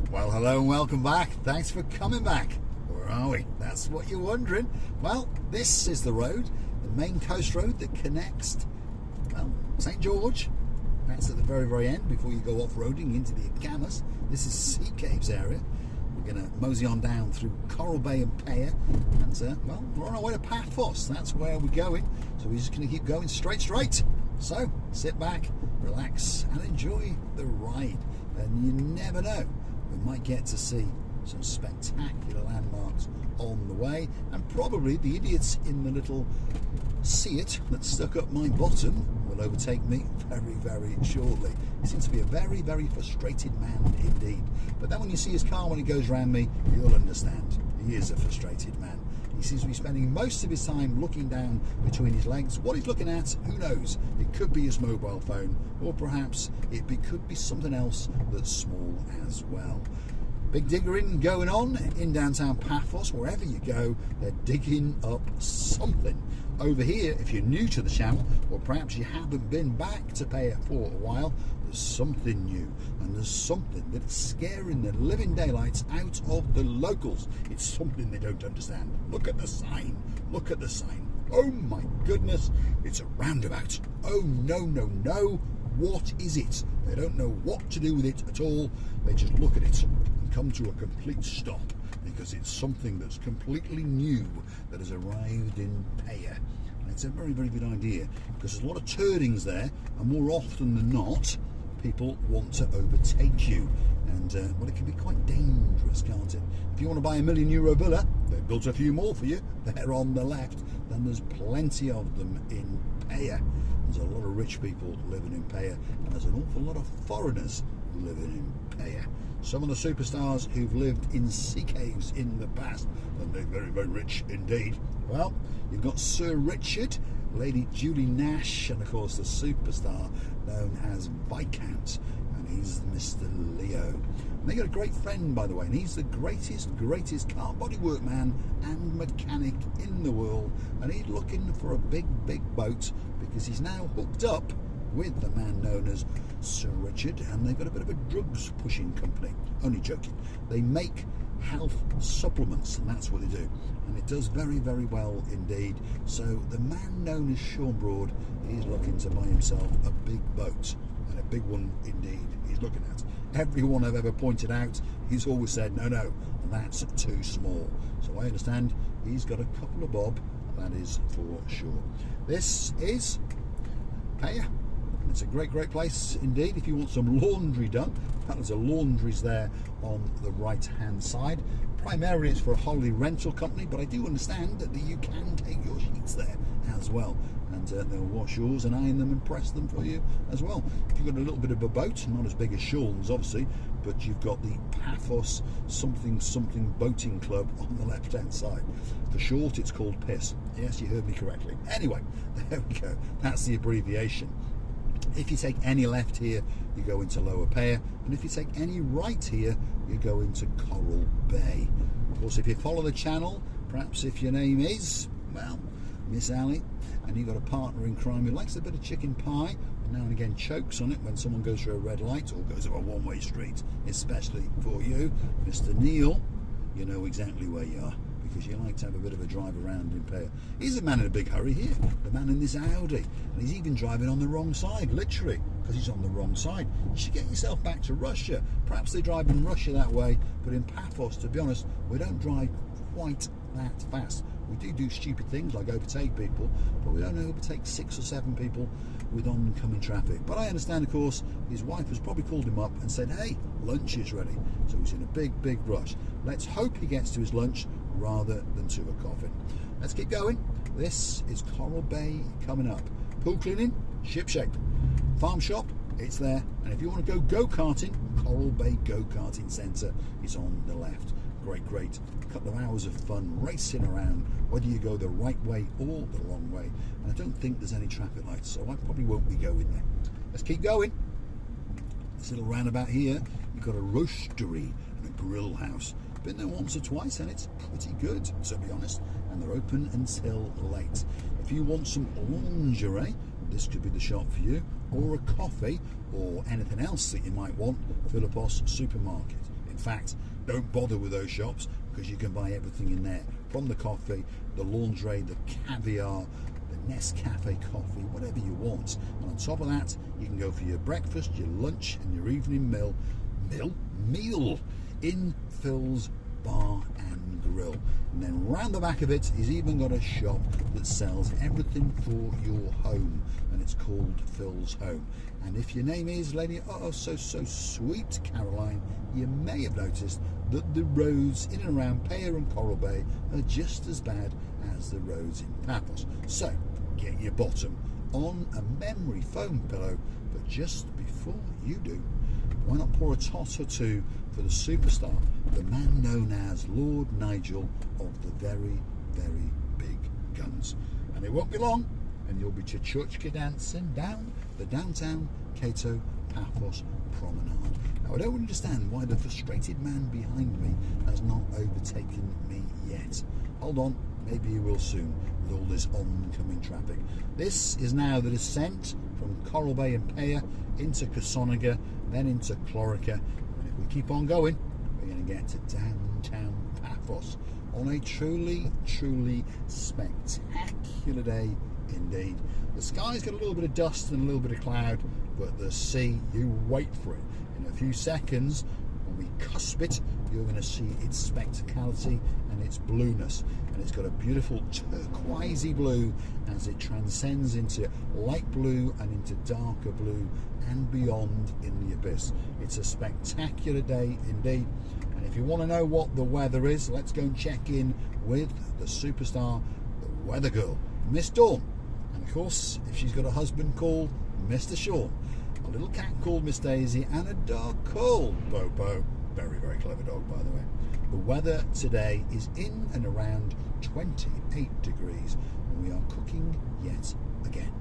Well, hello and welcome back. Thanks for coming back. Where are we? That's what you're wondering. Well, this is the road, the main coast road that connects, well, St. George. That's at the very, very end before you go off-roading into the Agamas. This is Sea Caves area. We're going to mosey on down through Coral Bay and Peyia. And, well, we're on our way to Paphos. That's where we're going. So we're just going to keep going straight. So, sit back, relax, and enjoy the ride. And you never know, we might get to see some spectacular landmarks on the way, and probably the idiots in the little Seat that stuck up my bottom will overtake me very, very shortly. He seems to be a very, very frustrated man indeed. But then when you see his car when he goes round me, you'll understand. He is a frustrated man. He seems to be spending most of his time looking down between his legs. What he's looking at, who knows? It could be his mobile phone, or perhaps could be something else that's small as well. Big diggering going on in downtown Paphos. Wherever you go, they're digging up something. Over here, if you're new to the channel, or perhaps you haven't been back to Peyia for a while, there's something new, and there's something that's scaring the living daylights out of the locals. It's something they don't understand. Look at the sign. Look at the sign. Oh my goodness, it's a roundabout. Oh no. What is it? They don't know what to do with it at all. They just look at it and come to a complete stop, because it's something that's completely new that has arrived in Peyia. And it's a very, very good idea, because there's a lot of turnings there, and more often than not, people want to overtake you. And, well, it can be quite dangerous, can't it? If you want to buy a €1 million villa, they've built a few more for you. They're on the left. Then there's plenty of them in Peyia. There's a lot of rich people living in Peyia, and there's an awful lot of foreigners living in Peyia. Some of the superstars who've lived in sea caves in the past, and they're very, very rich indeed. Well, you've got Sir Richard, Lady Julie Nash, and of course the superstar known as Viscount, and he's Mr. Leo. And they got a great friend, by the way, and he's the greatest car bodywork man and mechanic in the world, and he's looking for a big boat, because he's now hooked up with the man known as Sir Richard, and they've got a bit of a drugs pushing company. Only joking. They make health supplements, and that's what they do, and it does very, very well indeed. So the man known as Sean Broad is looking to buy himself a big boat, and a big one indeed he's looking at. Everyone I've ever pointed out, he's always said no, that's too small. So I understand he's got a couple of bob, that is for sure. This is Peyia. It's a great place indeed if you want some laundry done. In fact, there's a laundry's there on the right hand side. Primarily it's for a holiday rental company, but I do understand that you can take your sheets there as well, and they'll wash yours and iron them and press them for you as well. If you've got a little bit of a boat, not as big as Sean's obviously, but you've got the Paphos something boating club on the left hand side. For short, it's called PISS. Yes, you heard me correctly. Anyway, there we go. That's the abbreviation. If you take any left here, you go into Lower Peyia, and if you take any right here, you go into Coral Bay. Of course, if you follow the channel, perhaps if your name is, well, Miss Ali, and you've got a partner in crime who likes a bit of chicken pie, and now and again chokes on it when someone goes through a red light or goes up a one-way street, especially for you, Mr. Neil, you know exactly where you are, because you like to have a bit of a drive around in Peyia. He's a man in a big hurry here, the man in this Audi, and he's even driving on the wrong side, literally, because he's on the wrong side. You should get yourself back to Russia. Perhaps they drive in Russia that way, but in Paphos, to be honest, we don't drive quite that fast. We do stupid things like overtake people, but we don't overtake 6 or 7 people with oncoming traffic. But I understand, of course, his wife has probably called him up and said, hey, lunch is ready. So he's in a big rush. Let's hope he gets to his lunch rather than to a coffin. Let's keep going. This is Coral Bay coming up. Pool cleaning, shipshape. Farm shop, it's there. And if you want to go go-karting, Coral Bay Go-Karting Centre is on the left. Great. A couple of hours of fun racing around, whether you go the right way or the wrong way. And I don't think there's any traffic lights, so I probably won't be going there. Let's keep going. This little roundabout here, you've got a roastery and a grill house. Been there once or twice, and it's pretty good, to be honest. And they're open until late. If you want some lingerie, this could be the shop for you, or a coffee, or anything else that you might want. Paphos Supermarket in In fact, don't bother with those shops, because you can buy everything in there, from the coffee, the lingerie, the caviar, the Nescafe coffee, whatever you want. And on top of that, you can go for your breakfast, your lunch and your evening meal in Phil's Bar and Grill. And then round the back of it, he's even got a shop that sells everything for your home, and it's called Phil's Home. And if your name is Lady so sweet Caroline, you may have noticed that the roads in and around Peyia and Coral Bay are just as bad as the roads in Paphos. So get your bottom on a memory foam pillow, but just before you do, why not pour a tot or two for the superstar, the man known as Lord Nigel of the very, very big guns. And it won't be long, and you'll be chuchka dancing down the downtown Cato Paphos promenade. Now, I don't understand why the frustrated man behind me has not overtaken me yet. Hold on, maybe he will soon with all this oncoming traffic. This is now the descent from Coral Bay and Peyia into Casonaga, then into Clorica. And if we keep on going, we're going to get to downtown Paphos on a truly, truly spectacular day indeed. The sky's got a little bit of dust and a little bit of cloud, but the sea, you wait for it. In a few seconds, when we cusp it, you're going to see its spectacality and its blueness. And it's got a beautiful turquoisey blue as it transcends into light blue and into darker blue and beyond in the abyss. It's a spectacular day indeed. And if you want to know what the weather is, let's go and check in with the superstar, the weather girl, Miss Dawn. And of course, if she's got a husband called Mr. Sean, a little cat called Miss Daisy, and a dog called Bobo. Very, very clever dog, by the way. The weather today is in and around 28 degrees, and we are cooking yet again.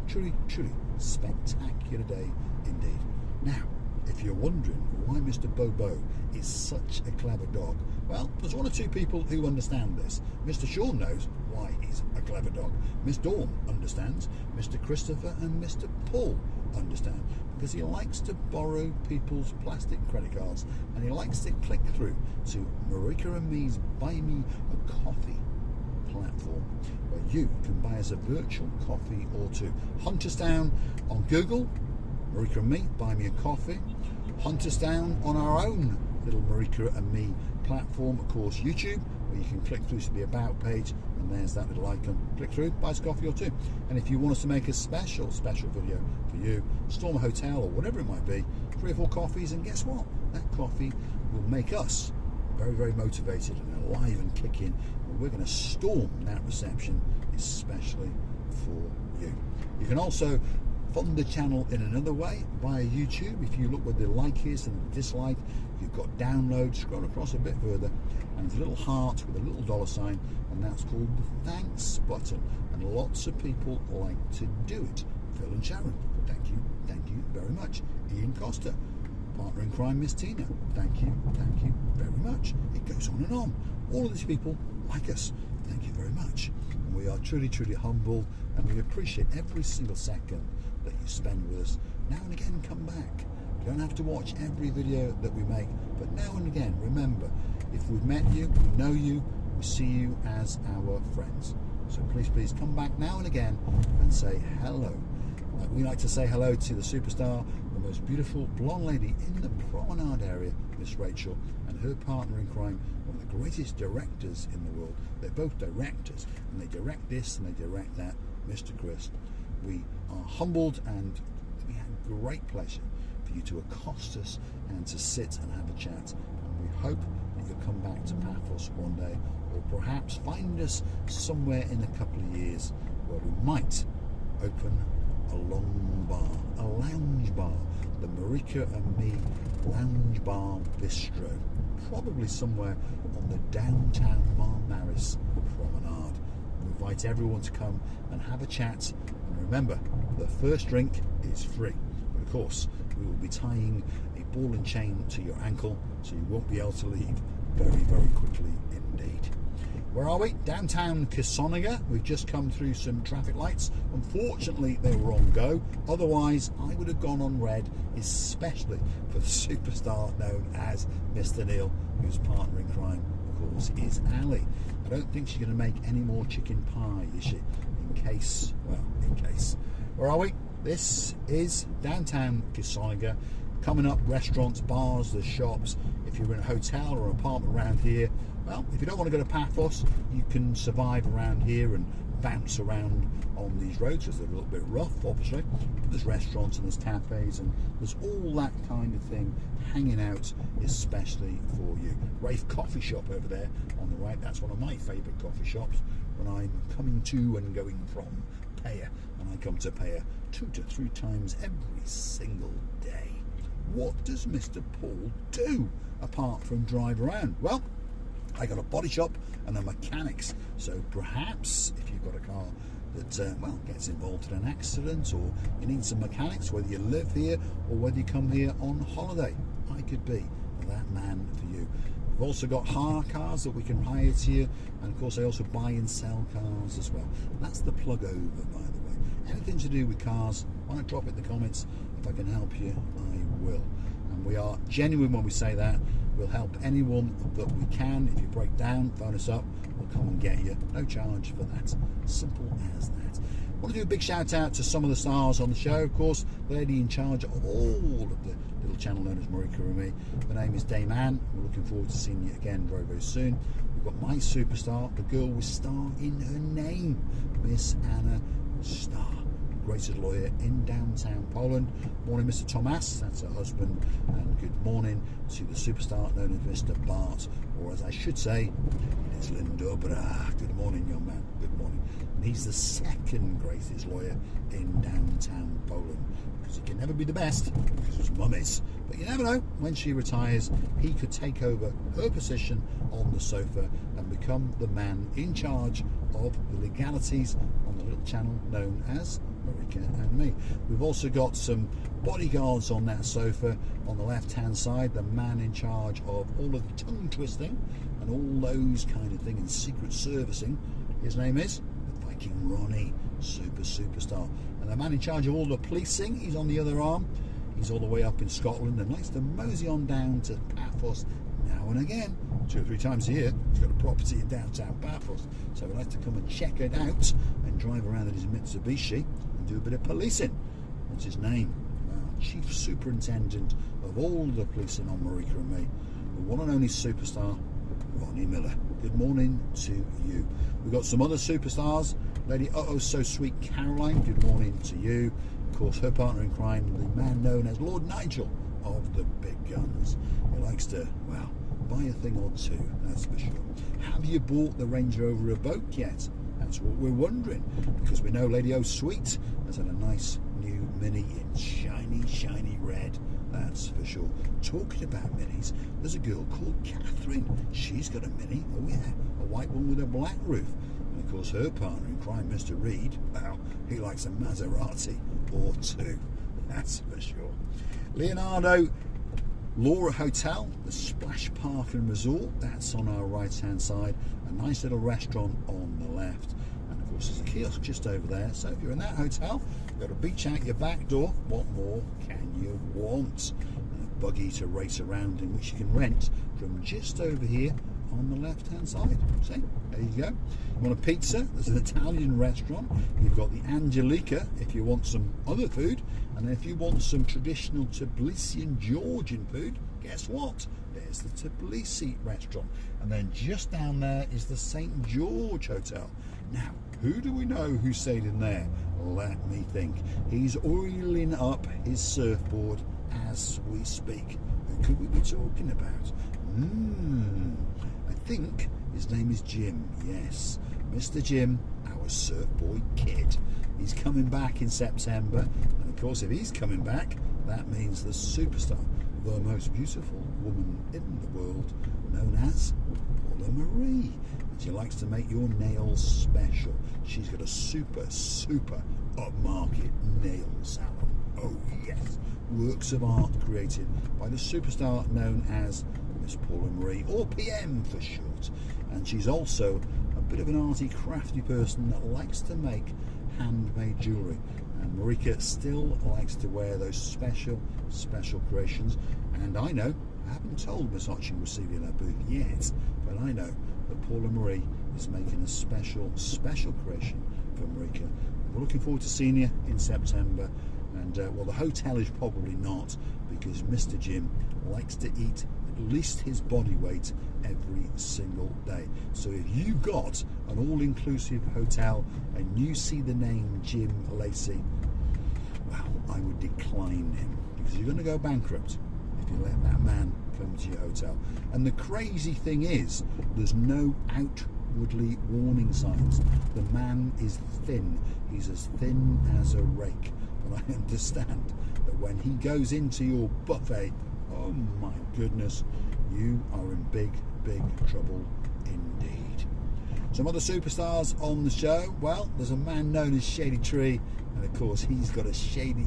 Truly, truly spectacular day indeed. Now, if you're wondering why Mr. Bobo is such a clever dog, well, there's one or two people who understand this. Mr. Sean knows why he's a clever dog. Miss Dawn understands. Mr. Christopher and Mr. Paul understand, because he likes to borrow people's plastic credit cards, and he likes to click through to Marika and me's Buy Me a Coffee platform, where you can buy us a virtual coffee or two. Hunt us down on Google, Marika and me, Buy Me a Coffee. Hunt us down on our own little Marika and me platform, of course, YouTube, where you can click through to the About page, and there's that little icon. Click through, buy us a coffee or two. And if you want us to make a special video for you, storm a hotel or whatever it might be, 3 or 4 coffees, and guess what? That coffee will make us very, very motivated and alive and kicking. And we're going to storm that reception, especially for you. You can also fund the channel in another way via YouTube. If you look where the like is and the dislike, you've got download. Scroll across a bit further, and there's a little heart with a little $, and that's called the thanks button. And lots of people like to do it. Phil and Sharon, thank you very much. Ian Costa, partner in crime, Miss Tina, thank you very much. It goes on and on. All of these people like us. Thank you very much. And we are truly, truly humble, and we appreciate every single second that you spend with us. Now and again, come back. You don't have to watch every video that we make, but now and again, remember, if we've met you, we know you, we see you as our friends. So please come back now and again and say hello. Like we like to say hello to the superstar, the most beautiful blonde lady in the promenade area, Miss Rachel, and her partner in crime, one of the greatest directors in the world. They're both directors, and they direct this and they direct that, Mr. Chris. We are humbled, and we have great pleasure for you to accost us and to sit and have a chat. And we hope that you'll come back to Paphos one day, or perhaps find us somewhere in a couple of years where we might open a long bar, a lounge bar, the Marika and Me Lounge Bar Bistro, probably somewhere on the downtown Marmaris promenade. We invite everyone to come and have a chat. And remember, the first drink is free. But of course, we will be tying a ball and chain to your ankle, so you won't be able to leave very, very quickly indeed. Where are we? Downtown Kissonaga. We've just come through some traffic lights. Unfortunately, they were on go. Otherwise, I would have gone on red, especially for the superstar known as Mr. Neil, whose partner in crime, of course, is Ali. I don't think she's going to make any more chicken pie, is she? In case. Where are we? This is downtown Kissonaga. Coming up, restaurants, bars, the shops. If you're in a hotel or an apartment around here, well, if you don't want to go to Paphos, you can survive around here and bounce around on these roads, because they're a little bit rough, obviously. But there's restaurants and there's cafes and there's all that kind of thing hanging out, especially for you. Rafe Coffee Shop over there on the right. That's one of my favourite coffee shops when I'm coming to and going from Peyia. And I come to Peyia 2 to 3 times every single day. What does Mr. Paul do apart from drive around? Well, I got a body shop and a mechanics. So perhaps if you've got a car that gets involved in an accident, or you need some mechanics, whether you live here or whether you come here on holiday, I could be that man for you. We've also got hire cars that we can hire to you, and of course I also buy and sell cars as well. That's the plug over, by the way. Anything to do with cars, why not drop it in the comments? If I can help you, I will. And we are genuine when we say that. We'll help anyone that we can. If you break down, phone us up. We'll come and get you. No charge for that. Simple as that. I want to do a big shout out to some of the stars on the show. Of course, the lady in charge of all of the little channel known as Marika and me. Her name is Dame Anne. We're looking forward to seeing you again very, very soon. We've got my superstar, the girl with star in her name, Miss Anna Star. Greatest lawyer in downtown Poland. Morning, Mr. Tomas, that's her husband, and good morning to the superstar known as Mr. Bart, or as I should say, it's Linda. But good morning, young man. Good morning. And he's the second greatest lawyer in downtown Poland, because he can never be the best, because his mum is. But you never know, when she retires, he could take over her position on the sofa and become the man in charge of the legalities on the little channel known as Marika and me. We've also got some bodyguards on that sofa on the left hand side, the man in charge of all of the tongue twisting and all those kind of things, and secret servicing. His name is the Viking Ronnie, superstar. And the man in charge of all the policing, he's on the other arm. He's all the way up in Scotland and likes to mosey on down to Paphos now and again, 2 or 3 times a year. He's got a property in downtown Paphos, so we like to come and check it out and drive around in his Mitsubishi and do a bit of policing. What's his name? Well, Chief Superintendent of all the policing on Marika and me, the one and only superstar, Ronnie Miller. Good morning to you. We've got some other superstars. Lady So Sweet Caroline, good morning to you. Of course, her partner in crime, the man known as Lord Nigel of the big guns. He likes to, well, buy a thing or two, that's for sure. Have you bought the Range Rover Evoque yet? That's what we're wondering, because we know Lady Sweet has had a nice new Mini in shiny red, that's for sure. Talking about minis, there's a girl called Catherine. She's got a Mini, oh yeah, a white one with a black roof. And of course her partner in crime, Mr. Reed, well, he likes a Maserati or two, that's for sure. Leonardo Laura Hotel, the Splash Park and Resort, that's on our right hand side. A nice little restaurant on the left, and of course there's a kiosk just over there. So if you're in that hotel, you've got a beach out your back door. What more can you want? And a buggy to race around in, which you can rent from just over here on the left hand side. See, there you go. You want a pizza? There's an Italian restaurant. You've got the Angelica if you want some other food, and then if you want some traditional Tbilisi and Georgian food, guess what? There's the Tbilisi restaurant. And then just down there is the St. George Hotel. Now, who do we know who stayed in there? Let me think. He's oiling up his surfboard as we speak. Who could we be talking about? I think his name is Jim. Yes, Mr. Jim, our surfboard kid. He's coming back in September, and of course if he's coming back, that means the superstar, the most beautiful woman in the world, known as Paula Marie. And she likes to make your nails special. She's got a super upmarket nail salon. Oh yes, works of art created by the superstar known as Miss Paula Marie, or PM for short. And she's also a bit of an arty, crafty person that likes to make handmade jewellery. And Marika still likes to wear those special creations. And I know, I haven't told Miss Otching Wassili in her booth yet, but I know that Paula Marie is making a special creation for Marika. We're looking forward to seeing you in September. And well, the hotel is probably not, because Mr. Jim likes to eat at least his body weight every single day. So if you've got an all-inclusive hotel and you see the name Jim Lacey, well, I would decline him, because you're going to go bankrupt if you let that man come to your hotel. And the crazy thing is, there's no outwardly warning signs. The man is thin. He's as thin as a rake. But I understand that when he goes into your buffet, oh my goodness, you are in big trouble indeed. Some other superstars on the show. Well, there's a man known as Shady Tree, and of course he's got a shady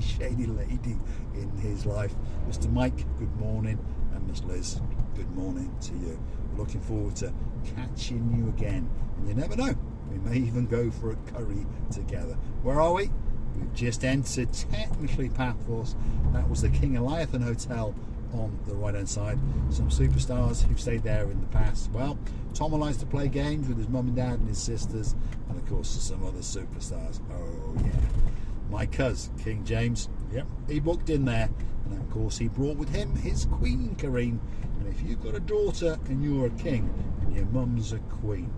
lady in his life. Mr. Mike, good morning, and Miss Liz, good morning to you. We're looking forward to catching you again, and you never know, we may even go for a curry together. Where are we? We've just entered, technically, Paphos. That was the King Eliathan Hotel on the right hand side. Some superstars who've stayed there in the past. Well, Tom likes to play games with his mum and dad and his sisters, and of course some other superstars. Oh yeah, my cousin King James, yep, he booked in there, and of course he brought with him his Queen Karine. And if you've got a daughter and you're a king and your mum's a queen,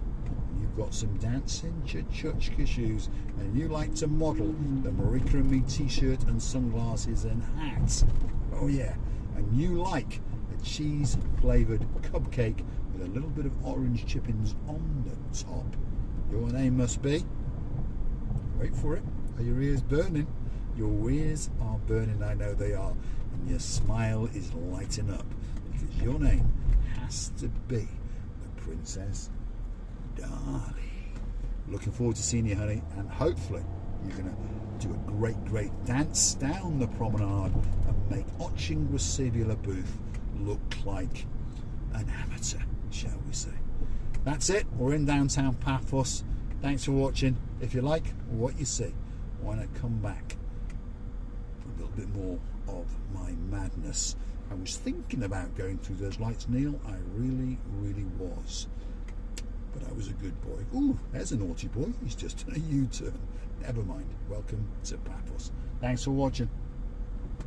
you've got some dancing chuchka shoes, and you like to model the Marika and Me t-shirt and sunglasses and hats, oh yeah, and you like a cheese flavoured cupcake with a little bit of orange chippings on the top, your name must be, wait for it, are your ears burning? Your ears are burning, I know they are, and your smile is lighting up, because your name has to be the Princess Darling. Looking forward to seeing you, honey, and hopefully you're going to do a great dance down the promenade and make Otching Wassili booth look like an amateur, shall we say. That's it, we're in downtown Paphos. Thanks for watching. If you like what you see, why not come back for a little bit more of my madness. I was thinking about going through those lights, Neil, I really was. But I was a good boy. Ooh, there's a naughty boy. He's just done a U-turn. Never mind. Welcome to Paphos. Thanks for watching.